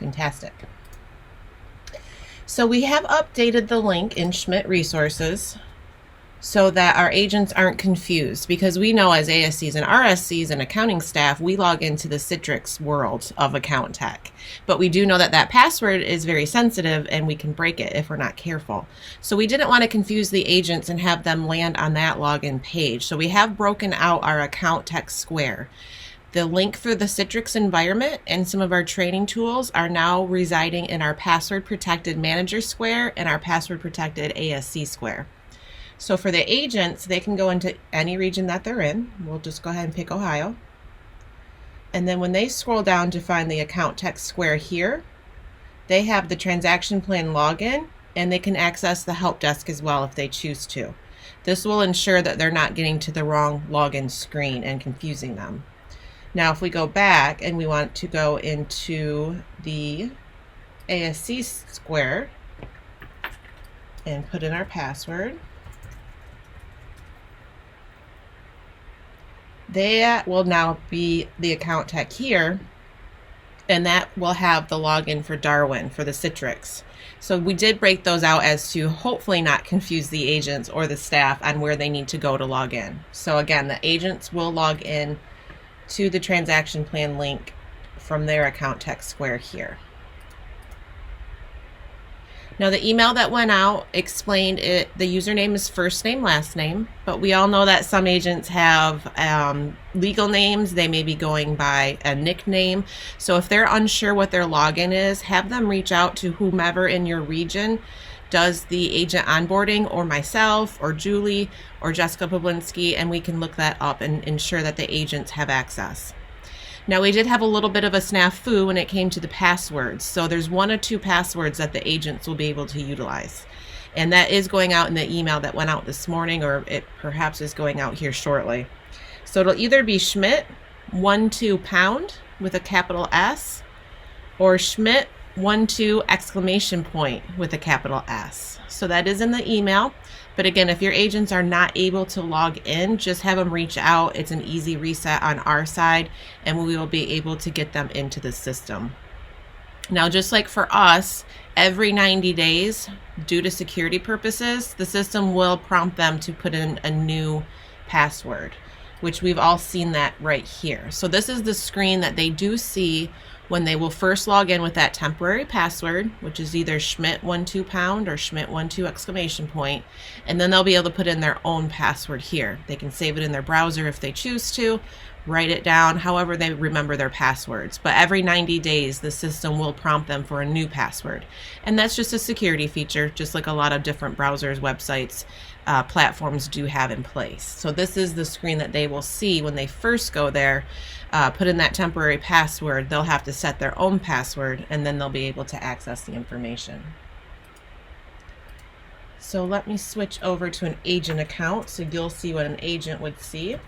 Fantastic. So we have updated the link in Schmidt Resources so that our agents aren't confused, because we know as ASCs and RSCs and accounting staff, we log into the Citrix world of account tech. But we do know that that password is very sensitive and we can break it if we're not careful. So we didn't want to confuse the agents and have them land on that login page. So we have broken out our account tech square. The link for the Citrix environment and some of our training tools are now residing in our password protected manager square and our password protected ASC square. So for the agents, they can go into any region that they're in. We'll just go ahead and pick Ohio. And then when they scroll down to find the account tech square here, they have the transaction plan login, and they can access the help desk as well if they choose to. This will ensure that they're not getting to the wrong login screen and confusing them. Now, if we go back and we want to go into the ASC square and put in our password, that will now be the account tech here, and that will have the login for Darwin for the Citrix. So we did break those out as to hopefully not confuse the agents or the staff on where they need to go to log in. So again, the agents will log in to the transaction plan link from their account tech square here. Now the email that went out explained it, the username is first name, last name, but we all know that some agents have legal names. They may be going by a nickname. So if they're unsure what their login is, have them reach out to whomever in your region does the agent onboarding, or myself, or Julie, or Jessica Poblinski, and we can look that up and ensure that the agents have access. Now we did have a little bit of a snafu when it came to the passwords. So there's 1 or 2 passwords that the agents will be able to utilize. And that is going out in the email that went out this morning, or it perhaps is going out here shortly. So it'll either be Schmidt 12 # with a capital S, or Schmidt 12 exclamation point with a capital S. So that is in the email. But again, if your agents are not able to log in, just have them reach out. It's an easy reset on our side, and we will be able to get them into the system. Now, just like for us, every 90 days, due to security purposes, the system will prompt them to put in a new password, which we've all seen that right here. So this is the screen that they do see when they will first log in with that temporary password, which is either Schmidt 12 # or Schmidt 12 exclamation point, and then they'll be able to put in their own password here. They can save it in their browser if they choose to, write it down, however they remember their passwords. But every 90 days, the system will prompt them for a new password. And that's just a security feature, just like a lot of different browsers, websites, platforms do have in place. So this is the screen that they will see when they first go there, put in that temporary password. They'll have to set their own password, and then they'll be able to access the information. So let me switch over to an agent account so you'll see what an agent would see.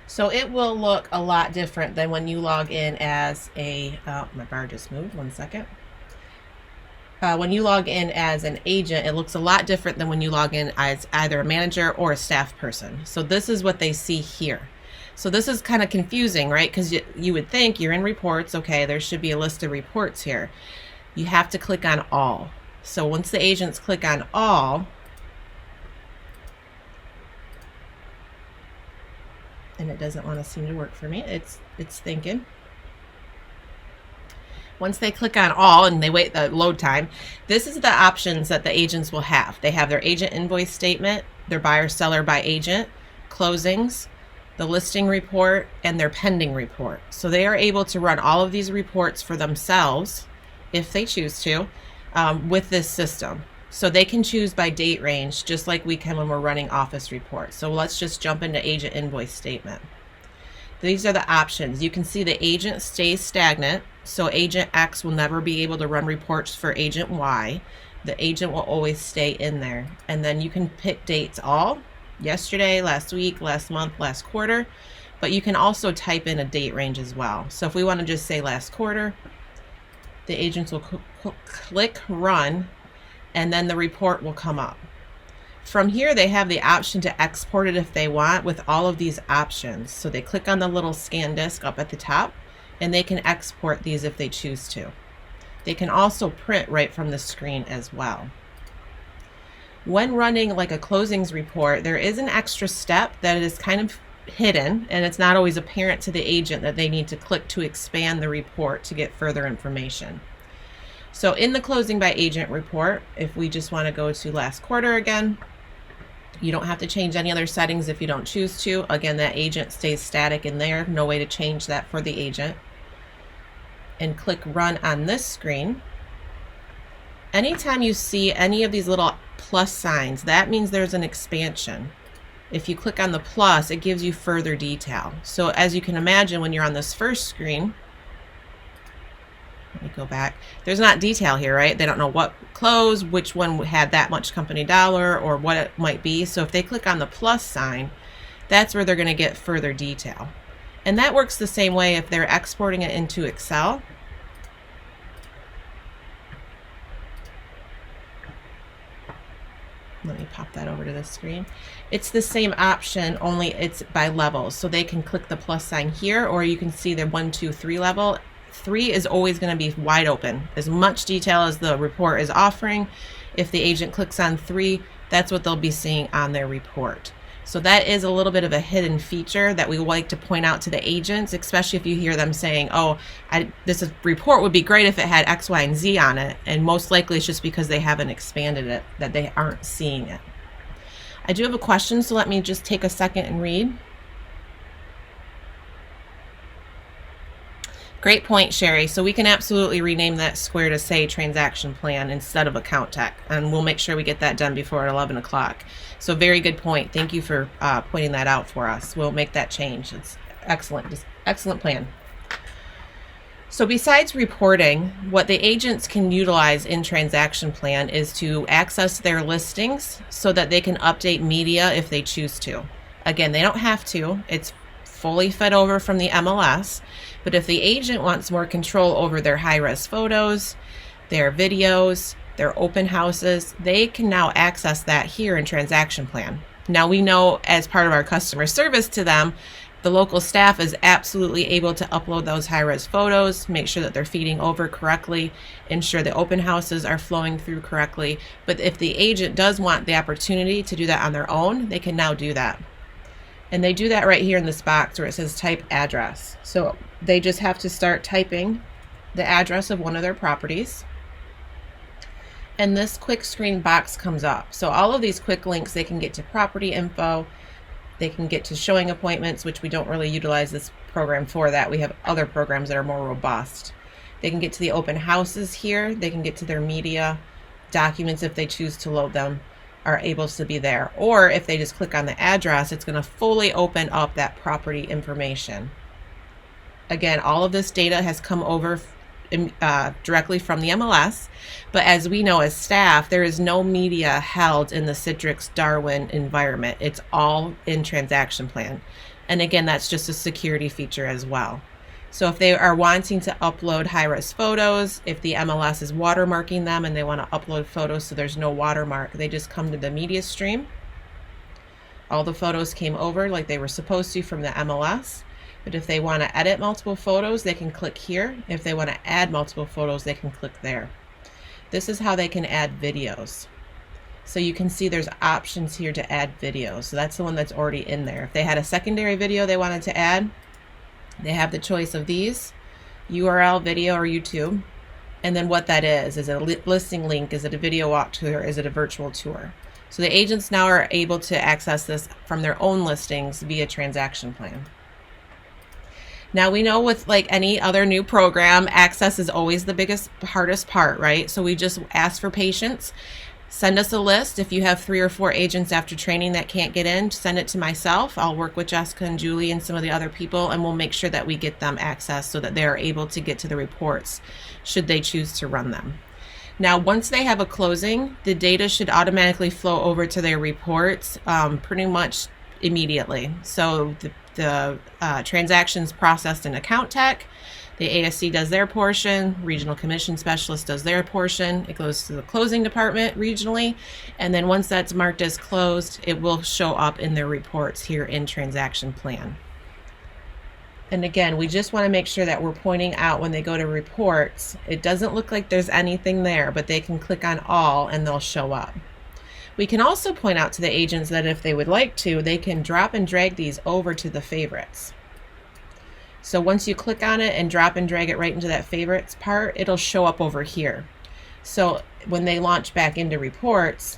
So it will look a lot different than when you log in as a, my bar just moved, 1 second. When you log in as an agent, it looks a lot different than when you log in as either a manager or a staff person. So this is what they see here. So this is kind of confusing, right? Because you would think you're in reports, okay, there should be a list of reports here. You have to click on all. So once the agents click on all, and it doesn't want to seem to work for me, it's thinking. Once they click on all and they wait the load time, this is the options that the agents will have. They have their agent invoice statement, their buyer seller by agent, closings, the listing report, and their pending report. So they are able to run all of these reports for themselves, if they choose to, with this system. So they can choose by date range, just like we can when we're running office reports. So let's just jump into agent invoice statement. These are the options. You can see the agent stays stagnant. So agent X will never be able to run reports for agent Y. The agent will always stay in there. And then you can pick dates all, yesterday, last week, last month, last quarter. But you can also type in a date range as well. So if we want to just say last quarter, the agents will click run, and then the report will come up. From here, they have the option to export it if they want with all of these options. So they click on the little scan disk up at the top, and they can export these if they choose to. They can also print right from the screen as well. When running like a closings report, there is an extra step that is kind of hidden, and it's not always apparent to the agent that they need to click to expand the report to get further information. So in the closing by agent report, if we just want to go to last quarter again, you don't have to change any other settings if you don't choose to. Again, that agent stays static in there. No way to change that for the agent. And click run on this screen. Anytime you see any of these little plus signs, that means there's an expansion. If you click on the plus, it gives you further detail. So as you can imagine, when you're on this first screen, let me go back, there's not detail here, right? They don't know what closed, which one had that much company dollar, or what it might be. So if they click on the plus sign, that's where they're going to get further detail. And that works the same way if they're exporting it into Excel. Let me pop that over to the screen. It's the same option, only it's by levels. So they can click the plus sign here, or you can see the 1, 2, 3 level. 3 is always going to be wide open, as much detail as the report is offering. If the agent clicks on 3, that's what they'll be seeing on their report. So that is a little bit of a hidden feature that we like to point out to the agents, especially if you hear them saying, oh, this report would be great if it had X, Y, and Z on it. And most likely it's just because they haven't expanded it, that they aren't seeing it. I do have a question, so let me just take a second and read. Great point, Sherry. So we can absolutely rename that square to say transaction plan instead of account tech, and we'll make sure we get that done before 11 o'clock. So very good point. Thank you for pointing that out for us. We'll make that change. It's excellent. Just excellent plan. So besides reporting, what the agents can utilize in TransactionPlan is to access their listings so that they can update media if they choose to. Again, they don't have to. It's fully fed over from the MLS. But if the agent wants more control over their high-res photos, their videos, their open houses, they can now access that here in TransactionPlan. Now we know as part of our customer service to them, the local staff is absolutely able to upload those high-res photos, make sure that they're feeding over correctly, ensure the open houses are flowing through correctly. But if the agent does want the opportunity to do that on their own, they can now do that. And they do that right here in this box where it says type address. So they just have to start typing the address of one of their properties. And this quick screen box comes up. So all of these quick links, they can get to property info, they can get to showing appointments, which we don't really utilize this program for that. We have other programs that are more robust. They can get to the open houses here. They can get to their media documents if they choose to load them, are able to be there. Or if they just click on the address, it's going to fully open up that property information. Again, all of this data has come over directly from the MLS, but as we know as staff, there is no media held in the Citrix Darwin environment. It's all in TransactionPlan. And again, that's just a security feature as well. So if they are wanting to upload high-res photos, if the MLS is watermarking them and they want to upload photos so there's no watermark, they just come to the media stream. All the photos came over like they were supposed to from the MLS. But if they want to edit multiple photos, they can click here. If they want to add multiple photos, they can click there. This is how they can add videos. So you can see there's options here to add videos. So that's the one that's already in there. If they had a secondary video they wanted to add, they have the choice of these, URL, video, or YouTube. And then what that is it a listing link? Is it a video walkthrough? Or is it a virtual tour? So the agents now are able to access this from their own listings via TransactionPlan. Now we know with like any other new program, access is always the hardest part, right? So we just ask for patience. Send us a list. If you have 3 or 4 agents after training that can't get in, send it to myself. I'll work with Jessica and Julie and some of the other people, and we'll make sure that we get them access so that they are able to get to the reports should they choose to run them. Now, once they have a closing, the data should automatically flow over to their reports pretty much immediately. So the transactions processed in account tech, The ASC does their portion, regional commission specialist does their portion. It goes to the closing department regionally, and then once that's marked as closed, it will show up in their reports here in TransactionPlan. And again, we just want to make sure that we're pointing out when they go to reports, it doesn't look like there's anything there, but they can click on all and they'll show up. We can also point out to the agents that if they would like to, they can drop and drag these over to the favorites. So once you click on it and drop and drag it right into that favorites part, it'll show up over here. So when they launch back into reports,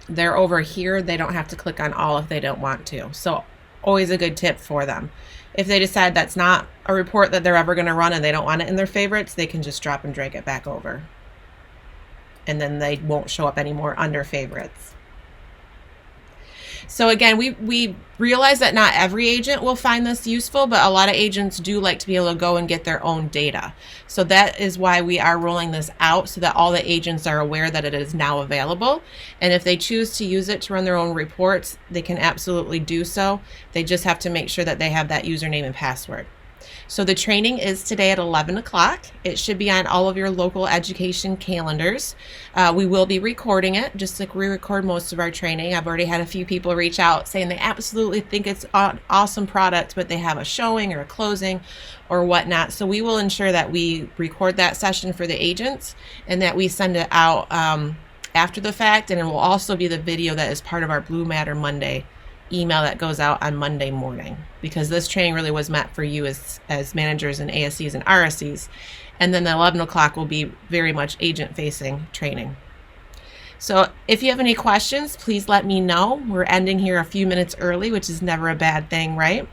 they're over here. They don't have to click on all if they don't want to. So always a good tip for them. If they decide that's not a report that they're ever going to run and they don't want it in their favorites, they can just drop and drag it back over. And then they won't show up anymore under favorites. So again, we realize that not every agent will find this useful, but a lot of agents do like to be able to go and get their own data. So that is why we are rolling this out, so that all the agents are aware that it is now available. And if they choose to use it to run their own reports, they can absolutely do so. They just have to make sure that they have that username and password. So the training is today at 11 o'clock. It should be on all of your local education calendars. We will be recording it, just like we record most of our training. I've already had a few people reach out saying they absolutely think it's an awesome product, but they have a showing or a closing or whatnot. So we will ensure that we record that session for the agents and that we send it out after the fact. And it will also be the video that is part of our Blue Matter Monday email that goes out on Monday morning, because this training really was meant for you as managers and ASCs and RSCs. And then the 11 o'clock will be very much agent facing training. So if you have any questions, please let me know. We're ending here a few minutes early, which is never a bad thing, right?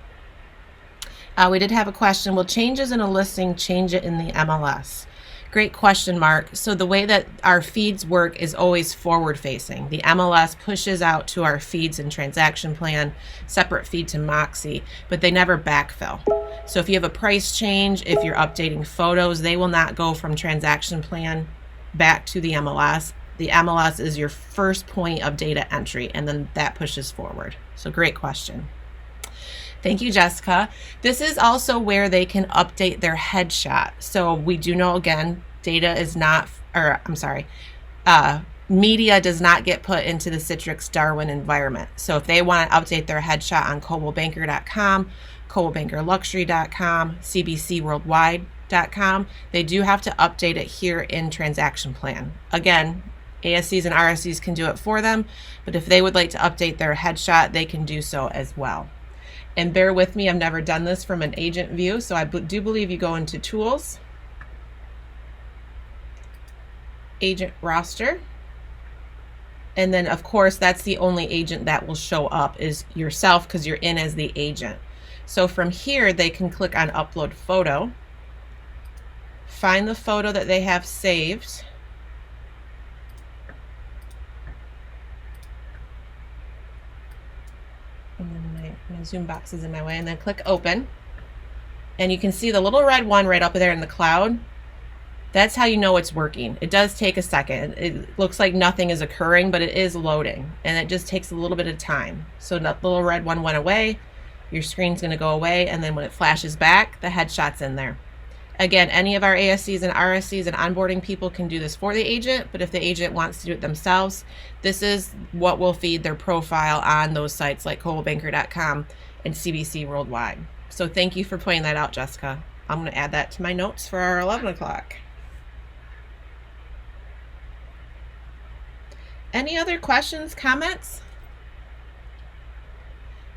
We did have a question. Will changes in a listing change it in the MLS? Great question, Mark. So the way that our feeds work is always forward facing. The MLS pushes out to our feeds in TransactionPlan, separate feed to Moxie, but they never backfill. So if you have a price change, if you're updating photos, they will not go from TransactionPlan back to the MLS. The MLS is your first point of data entry, and then that pushes forward. So great question. Thank you, Jessica. This is also where they can update their headshot. So we do know, again, data is not, or I'm sorry, media does not get put into the Citrix Darwin environment. So if they want to update their headshot on coldwellbanker.com, coldwellbankerluxury.com, cbcworldwide.com, they do have to update it here in TransactionPlan. Again, ASCs and RSCs can do it for them, but if they would like to update their headshot, they can do so as well. And bear with me, I've never done this from an agent view, so I do believe you go into Tools, Agent Roster, and then of course that's the only agent that will show up is yourself because you're in as the agent. So from here they can click on Upload Photo, find the photo that they have saved, and then my Zoom box is in my way, and then click Open. And you can see the little red one right up there in the cloud. That's how you know it's working. It does take a second. It looks like nothing is occurring, but it is loading, and it just takes a little bit of time. So that little red one went away, your screen's gonna go away, and then when it flashes back, the headshot's in there. Again, any of our ASCs and RSCs and onboarding people can do this for the agent, but if the agent wants to do it themselves, this is what will feed their profile on those sites like coldwellbanker.com and CBC Worldwide. So thank you for pointing that out, Jessica. I'm going to add that to my notes for our 11 o'clock. Any other questions, comments?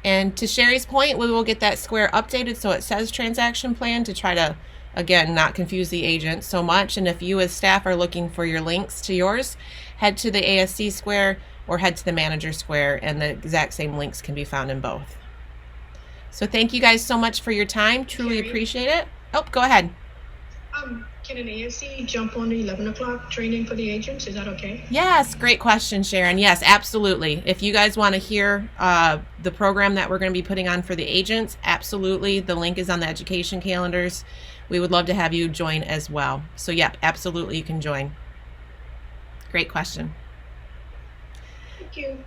And to Sherry's point, we will get that square updated so it says TransactionPlan to try to, again, not confuse the agent so much. And if you as staff are looking for your links to yours, head to the ASC square or head to the manager square, and the exact same links can be found in both. So thank you guys so much for your time. Truly appreciate it. Oh, go ahead. Can an ASC jump on the 11 o'clock training for the agents? Is that okay? Yes, great question, Sharon. Yes, absolutely. If you guys want to hear the program that we're going to be putting on for the agents, absolutely. The link is on the education calendars. We would love to have you join as well. So yep, absolutely you can join. Great question. Thank you.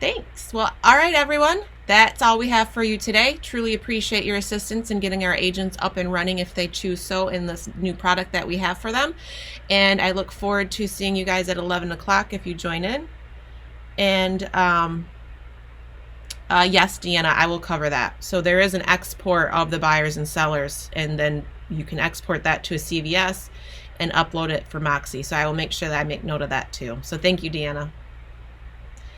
Thanks. Well, all right, everyone. That's all we have for you today. Truly appreciate your assistance in getting our agents up and running if they choose so in this new product that we have for them. And I look forward to seeing you guys at 11 o'clock if you join in. And yes, Deanna, I will cover that. So there is an export of the buyers and sellers, and then you can export that to a CVS and upload it for Moxie. So I will make sure that I make note of that too. So thank you, Deanna.